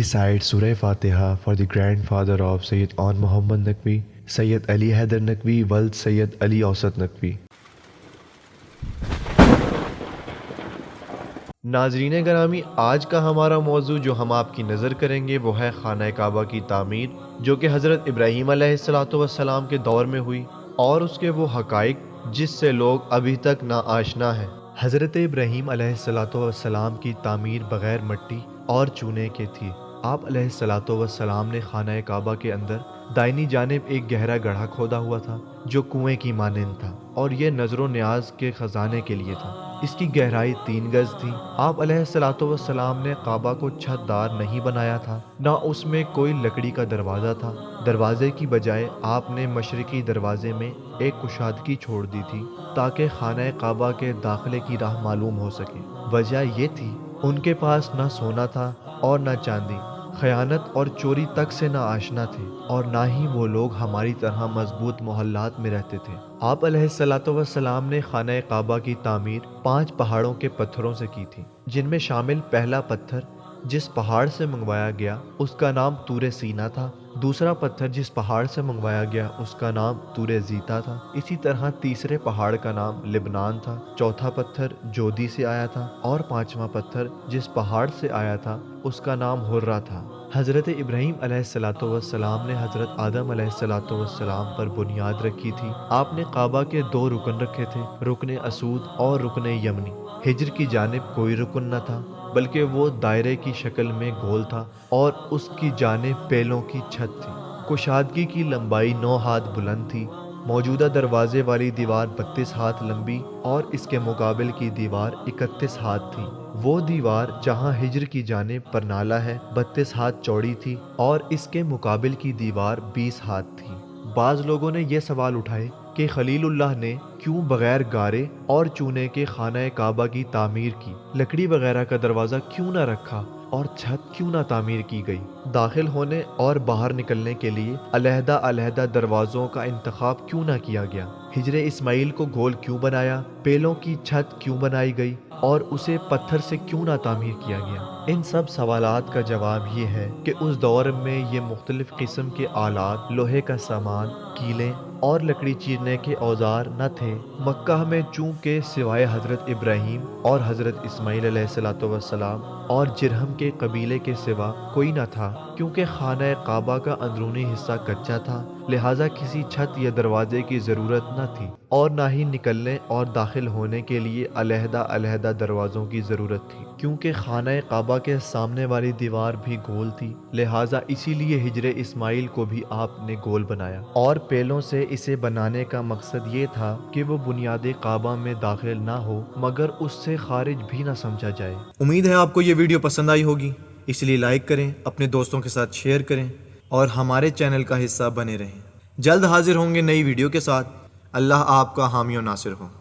recite Surah Fatiha for the grandfather of Sayyid Aun Muhammad Naqvi, Sayyid Ali Haider Naqvi, Wald Sayyid Ali Awsat Naqvi. ناظرین گرامی، آج کا ہمارا موضوع جو ہم آپ کی نظر کریں گے وہ ہے خانہ کعبہ کی تعمیر، جو کہ حضرت ابراہیم علیہ السلام کے دور میں ہوئی، اور اس کے وہ حقائق جس سے لوگ ابھی تک ناآشنا ہیں۔ حضرت ابراہیم علیہ السلام کی تعمیر بغیر مٹی اور چونے کے تھی۔ آپ علیہ السلام نے خانہ کعبہ کے اندر دائنی جانب ایک گہرا گڑھا کھودا ہوا تھا جو کنویں کی مانند تھا، اور یہ نظر و نیاز کے خزانے کے لیے تھا۔ اس کی گہرائی 3 گز تھی۔ آپ علیہ السلام نے کعبہ کو چھت دار نہیں بنایا تھا، نہ اس میں کوئی لکڑی کا دروازہ تھا۔ دروازے کی بجائے آپ نے مشرقی دروازے میں ایک کشادگی چھوڑ دی تھی تاکہ خانہ کعبہ کے داخلے کی راہ معلوم ہو سکے۔ وجہ یہ تھی، ان کے پاس نہ سونا تھا اور نہ چاندی، خیانت اور چوری تک سے نہ آشنا تھے، اور نہ ہی وہ لوگ ہماری طرح مضبوط محلات میں رہتے تھے۔ آپ علیہ السلام نے خانہ کعبہ کی تعمیر 5 پہاڑوں کے پتھروں سے کی تھی، جن میں شامل پہلا پتھر جس پہاڑ سے منگوایا گیا اس کا نام طور سینا تھا، دوسرا پتھر جس پہاڑ سے منگوایا گیا اس کا نام طور زیتا تھا، اسی طرح تیسرے پہاڑ کا نام لبنان تھا، چوتھا پتھر جودی سے آیا تھا، اور 5واں پتھر جس پہاڑ سے آیا تھا اس کا نام ہرہ تھا۔ حضرت ابراہیم علیہ السلام نے حضرت آدم علیہ السلام پر بنیاد رکھی تھی۔ آپ نے کعبہ کے 2 رکن رکھے تھے، رکن اسود اور رکن یمنی۔ ہجر کی جانب کوئی رکن نہ تھا، بلکہ وہ دائرے کی شکل میں گول تھا اور اس کی جانب پیلوں کی چھت تھی۔ کشادگی کی لمبائی 9 ہاتھ بلند تھی۔ موجودہ دروازے والی دیوار 32 ہاتھ لمبی اور اس کے مقابل کی دیوار 31 ہاتھ تھی۔ وہ دیوار جہاں ہجر کی جانب پر نالہ ہے 32 ہاتھ چوڑی تھی، اور اس کے مقابل کی دیوار 20 ہاتھ تھی۔ بعض لوگوں نے یہ سوال اٹھائے کہ خلیل اللہ نے کیوں بغیر گارے اور چونے کے خانہ کعبہ کی تعمیر کی، لکڑی وغیرہ کا دروازہ کیوں نہ رکھا، اور چھت کیوں نہ تعمیر کی گئی؟ داخل ہونے اور باہر نکلنے کے لیے علیحدہ علیحدہ دروازوں کا انتخاب کیوں نہ کیا گیا؟ ہجر اسماعیل کو گول کیوں بنایا؟ پیلوں کی چھت کیوں بنائی گئی اور اسے پتھر سے کیوں نہ تعمیر کیا گیا؟ ان سب سوالات کا جواب یہ ہے کہ اس دور میں یہ مختلف قسم کے آلات، لوہے کا سامان، کیلیں اور لکڑی چیرنے کے اوزار نہ تھے۔ مکہ میں چونکہ سوائے حضرت ابراہیم اور حضرت اسماعیل علیہ السلام اور جرہم کے قبیلے کے سوا کوئی نہ تھا، کیونکہ خانہ کعبہ کا اندرونی حصہ کچا تھا، لہٰذا کسی چھت یا دروازے کی ضرورت نہ تھی، اور نہ ہی نکلنے اور داخل ہونے کے لیے علیحدہ علیحدہ دروازوں کی ضرورت تھی۔ کیونکہ خانہ کعبہ کے سامنے والی دیوار بھی گول تھی، لہٰذا اسی لیے ہجر اسماعیل کو بھی آپ نے گول بنایا، اور پیلوں سے اسے بنانے کا مقصد یہ تھا کہ وہ بنیاد کعبہ میں داخل نہ ہو مگر اس سے خارج بھی نہ سمجھا جائے۔ امید ہے آپ کو یہ ویڈیو پسند آئی ہوگی، اس لیے لائک کریں، اپنے دوستوں کے ساتھ شیئر کریں، اور ہمارے چینل کا حصہ بنے رہیں۔ جلد حاضر ہوں گے نئی ویڈیو کے ساتھ۔ اللہ آپ کا حامی و ناصر ہو۔